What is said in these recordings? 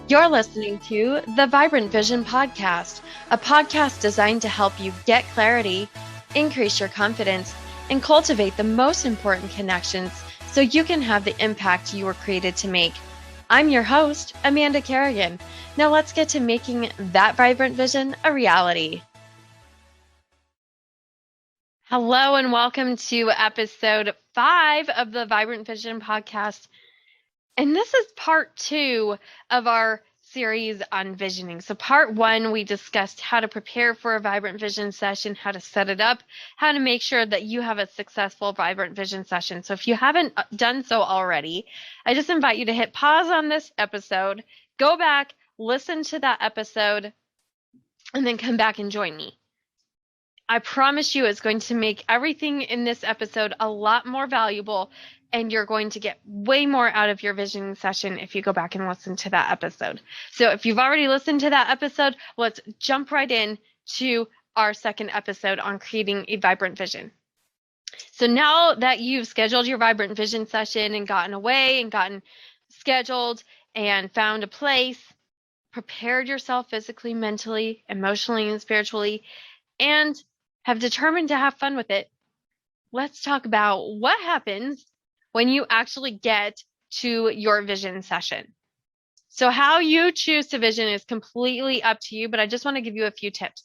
You're listening to the Vibrant Vision Podcast, a podcast designed to help you get clarity, increase your confidence, and cultivate the most important connections so you can have the impact you were created to make. I'm your host, Amanda Kerrigan. Now let's get to making that vibrant vision a reality. Hello and welcome to episode 5 of the Vibrant Vision Podcast. And this is part 2 of our series on visioning. So part 1, we discussed how to prepare for a vibrant vision session, how to set it up, how to make sure that you have a successful vibrant vision session. So if you haven't done so already, I just invite you to hit pause on this episode, go back, listen to that episode, and then come back and join me. I promise you it's going to make everything in this episode a lot more valuable, and you're going to get way more out of your visioning session if you go back and listen to that episode. So if you've already listened to that episode, let's jump right in to our second episode on creating a vibrant vision. So now that you've scheduled your vibrant vision session and gotten away and gotten scheduled and found a place, prepared yourself physically, mentally, emotionally, and spiritually, and have determined to have fun with it, let's talk about what happens when you actually get to your vision session. So how you choose to vision is completely up to you, but I just want to give you a few tips.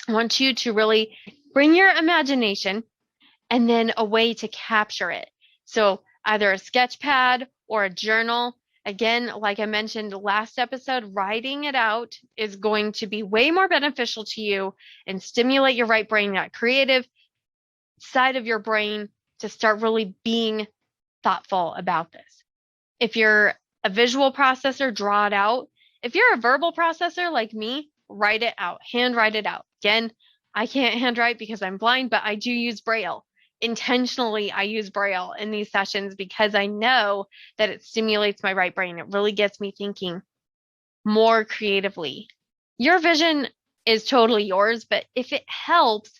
I want you to really bring your imagination and then a way to capture it. So either a sketch pad or a journal. Again, like I mentioned last episode, writing it out is going to be way more beneficial to you and stimulate your right brain, that creative side of your brain, to start really being thoughtful about this. If you're a visual processor, draw it out. If you're a verbal processor like me, write it out, handwrite it out. Again, I can't handwrite because I'm blind, but I do use Braille. Intentionally, I use Braille in these sessions because I know that it stimulates my right brain. It really gets me thinking more creatively. Your vision is totally yours, but if it helps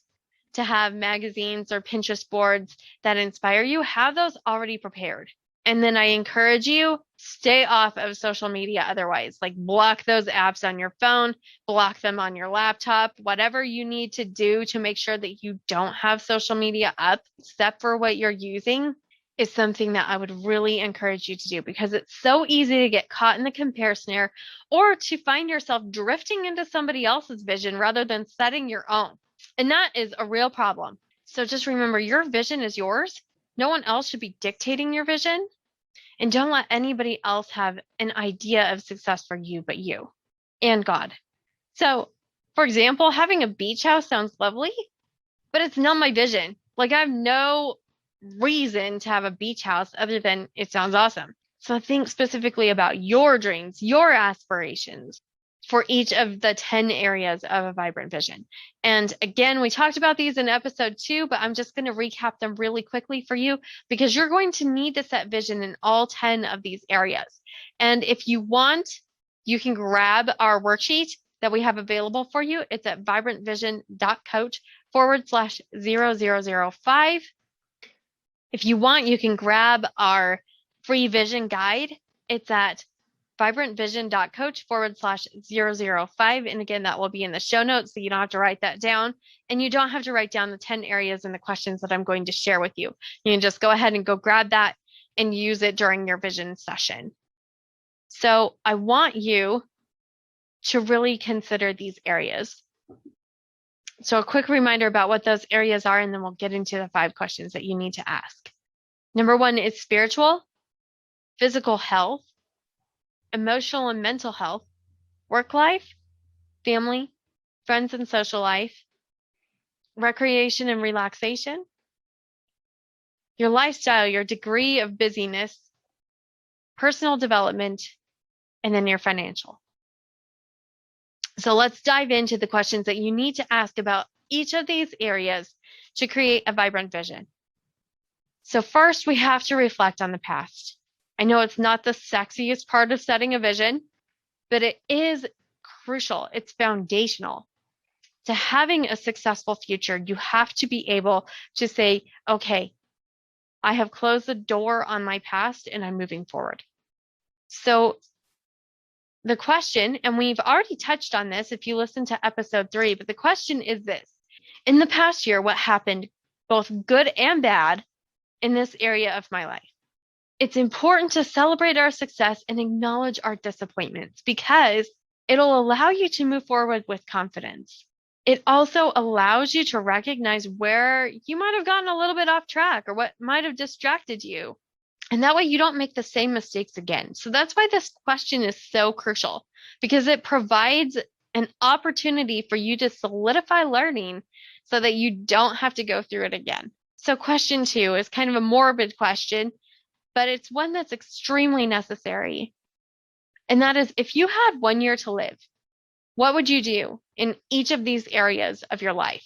to have magazines or Pinterest boards that inspire you, have those already prepared. And then I encourage you, stay off of social media otherwise. Like block those apps on your phone, block them on your laptop, whatever you need to do to make sure that you don't have social media up, except for what you're using, is something that I would really encourage you to do, because it's so easy to get caught in the compare snare or to find yourself drifting into somebody else's vision rather than setting your own. And that is a real problem. So just remember, your vision is yours. No one else should be dictating your vision. And don't let anybody else have an idea of success for you but you and God. So, for example, having a beach house sounds lovely, but it's not my vision. Like, I have no reason to have a beach house other than it sounds awesome. So think specifically about your dreams, your aspirations for each of the 10 areas of a vibrant vision. And again, we talked about these in episode 2, but I'm just going to recap them really quickly for you because you're going to need to set vision in all 10 of these areas. And if you want, you can grab our worksheet that we have available for you. It's at vibrantvision.coach/0005. If you want, you can grab our free vision guide. It's at vibrantvision.coach/005. And again, that will be in the show notes, so you don't have to write that down. And you don't have to write down the 10 areas and the questions that I'm going to share with you. You can just go ahead and go grab that and use it during your vision session. So I want you to really consider these areas. So a quick reminder about what those areas are, and then we'll get into the 5 questions that you need to ask. Number 1 is spiritual, physical health, emotional and mental health, work life, family, friends and social life, recreation and relaxation, your lifestyle, your degree of busyness, personal development, and then your financial. So let's dive into the questions that you need to ask about each of these areas to create a vibrant vision. So first, we have to reflect on the past. I know it's not the sexiest part of setting a vision, but it is crucial. It's foundational. To having a successful future, you have to be able to say, okay, I have closed the door on my past and I'm moving forward. So The question, and we've already touched on this if you listen to episode 3, but the question is this. In the past year, what happened, both good and bad, in this area of my life? It's important to celebrate our success and acknowledge our disappointments because it'll allow you to move forward with confidence. It also allows you to recognize where you might have gotten a little bit off track or what might have distracted you. And that way you don't make the same mistakes again. So that's why this question is so crucial, because it provides an opportunity for you to solidify learning so that you don't have to go through it again. So question 2 is kind of a morbid question, but it's one that's extremely necessary. And that is, if you had 1 year to live, what would you do in each of these areas of your life?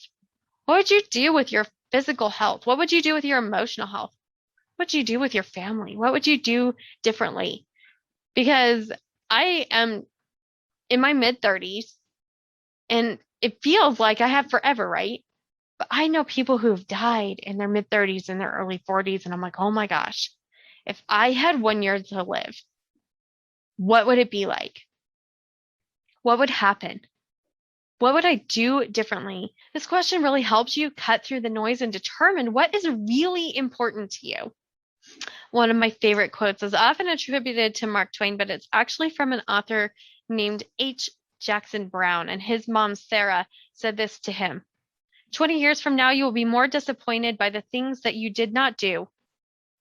What would you do with your physical health? What would you do with your emotional health? What would you do with your family? What would you do differently? Because I am in my mid-30s and it feels like I have forever, right? But I know people who have died in their mid-30s and their early 40s, and I'm like, oh my gosh, if I had 1 year to live, what would it be like? What would happen? What would I do differently? This question really helps you cut through the noise and determine what is really important to you. One of my favorite quotes is often attributed to Mark Twain, but it's actually from an author named H. Jackson Brown, and his mom, Sarah, said this to him. 20 years from now, you will be more disappointed by the things that you did not do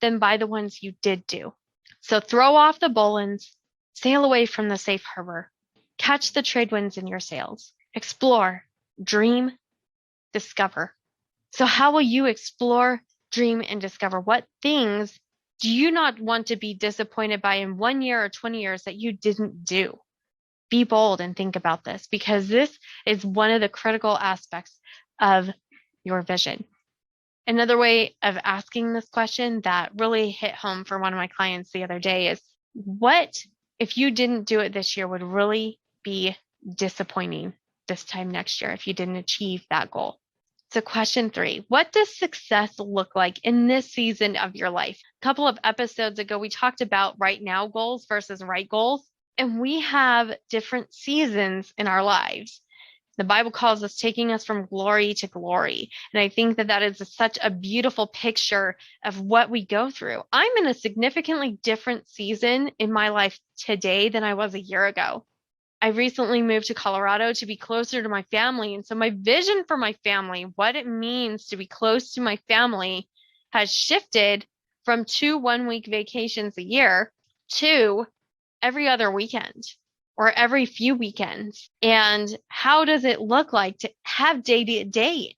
than by the ones you did do. So throw off the bowlines, sail away from the safe harbor, catch the trade winds in your sails, explore, dream, discover. So how will you explore, dream, and discover? What things do you not want to be disappointed by in 1 year or 20 years that you didn't do? Be bold and think about this, because this is one of the critical aspects of your vision. Another way of asking this question that really hit home for one of my clients the other day is, what if you didn't do it this year would really be disappointing this time next year if you didn't achieve that goal? So question 3, what does success look like in this season of your life? A couple of episodes ago, we talked about right now goals versus right goals, and we have different seasons in our lives. The Bible calls us taking us from glory to glory. And I think that that is such a beautiful picture of what we go through. I'm in a significantly different season in my life today than I was a year ago. I recently moved to Colorado to be closer to my family. And so my vision for my family, what it means to be close to my family, has shifted from 2 one-week vacations a year to every other weekend or every few weekends. And how does it look like to have day-to-day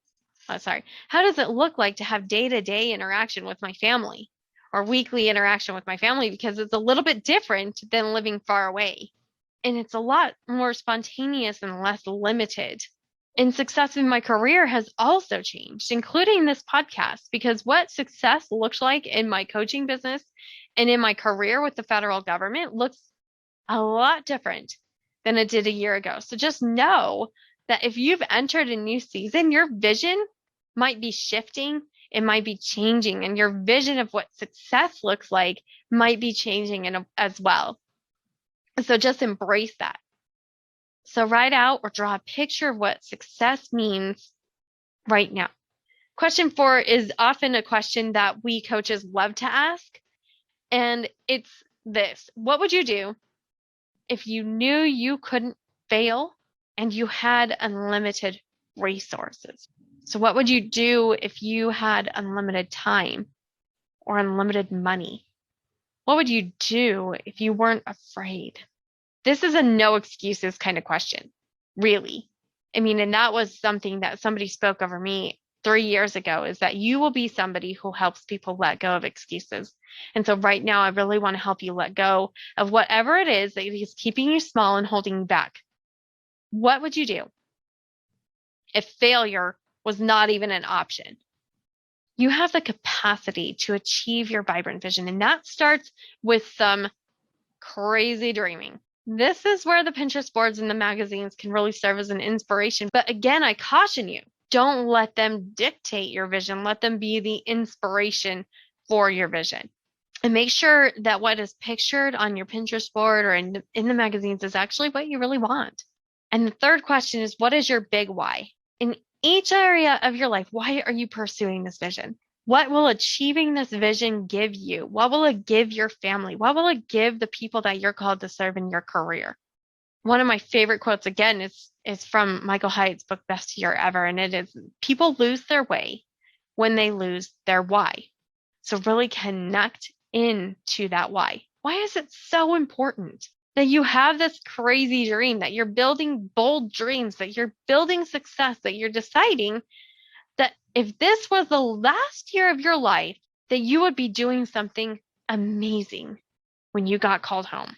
interaction with my family or weekly interaction with my family? Because it's a little bit different than living far away. And it's a lot more spontaneous and less limited. And success in my career has also changed, including this podcast, because what success looks like in my coaching business and in my career with the federal government looks a lot different than it did a year ago. So just know that if you've entered a new season, your vision might be shifting, it might be changing, and your vision of what success looks like might be changing as well. So just embrace that. So write out or draw a picture of what success means right now. Question 4 is often a question that we coaches love to ask, and it's this. What would you do if you knew you couldn't fail and you had unlimited resources? So what would you do if you had unlimited time or unlimited money? What would you do if you weren't afraid? This is a no excuses kind of question, really. I mean, and that was something that somebody spoke over me 3 years ago, is that you will be somebody who helps people let go of excuses. And so right now, I really want to help you let go of whatever it is that is keeping you small and holding you back. What would you do if failure was not even an option? You have the capacity to achieve your vibrant vision, and that starts with some crazy dreaming. This is where the Pinterest boards and the magazines can really serve as an inspiration. But again, I caution you, don't let them dictate your vision. Let them be the inspiration for your vision. And make sure that what is pictured on your Pinterest board or in the magazines is actually what you really want. And the third question is, what is your big why? In each area of your life, why are you pursuing this vision? What will achieving this vision give you? What will it give your family? What will it give the people that you're called to serve in your career? One of my favorite quotes, again, is from Michael Hyatt's book, Best Year Ever. And it is, people lose their way when they lose their why. So really connect into that why. Why is it so important that you have this crazy dream, that you're building bold dreams, that you're building success, that you're deciding that if this was the last year of your life, that you would be doing something amazing when you got called home?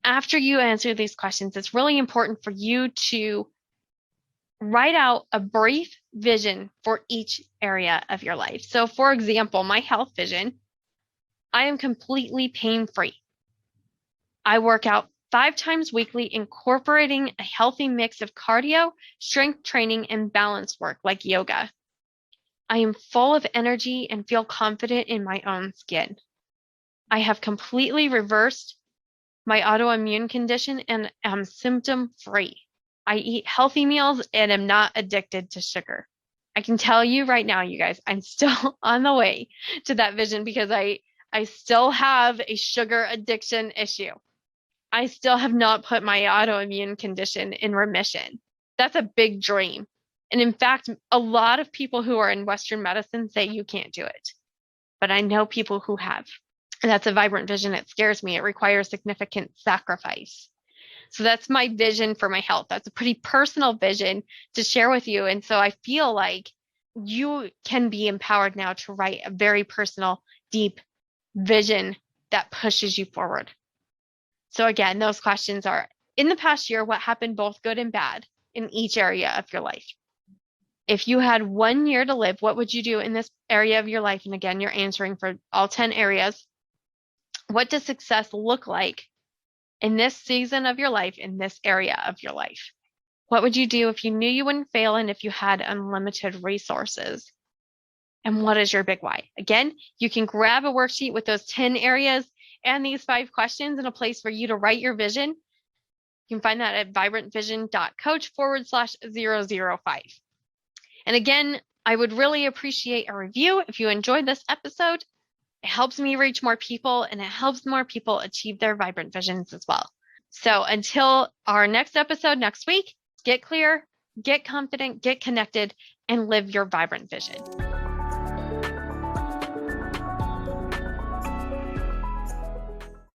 After you answer these questions, it's really important for you to write out a brief vision for each area of your life. So, for example, my health vision, I am completely pain-free. I work out 5 times weekly, incorporating a healthy mix of cardio, strength training, and balance work like yoga. I am full of energy and feel confident in my own skin. I have completely reversed my autoimmune condition and am symptom-free. I eat healthy meals and am not addicted to sugar. I can tell you right now, you guys, I'm still on the way to that vision because I still have a sugar addiction issue. I still have not put my autoimmune condition in remission. That's a big dream. And in fact, a lot of people who are in Western medicine say you can't do it. But I know people who have. And that's a vibrant vision. It scares me. It requires significant sacrifice. So that's my vision for my health. That's a pretty personal vision to share with you. And so I feel like you can be empowered now to write a very personal, deep vision that pushes you forward. So again, those questions are, in the past year, what happened both good and bad in each area of your life? If you had 1 year to live, what would you do in this area of your life? And again, you're answering for all 10 areas. What does success look like in this season of your life, in this area of your life? What would you do if you knew you wouldn't fail and if you had unlimited resources? And what is your big why? Again, you can grab a worksheet with those 10 areas and these 5 questions in a place for you to write your vision. You can find that at vibrantvision.coach/005. And again, I would really appreciate a review if you enjoyed this episode. It helps me reach more people and it helps more people achieve their vibrant visions as well. So until our next episode next week, get clear, get confident, get connected, and live your vibrant vision.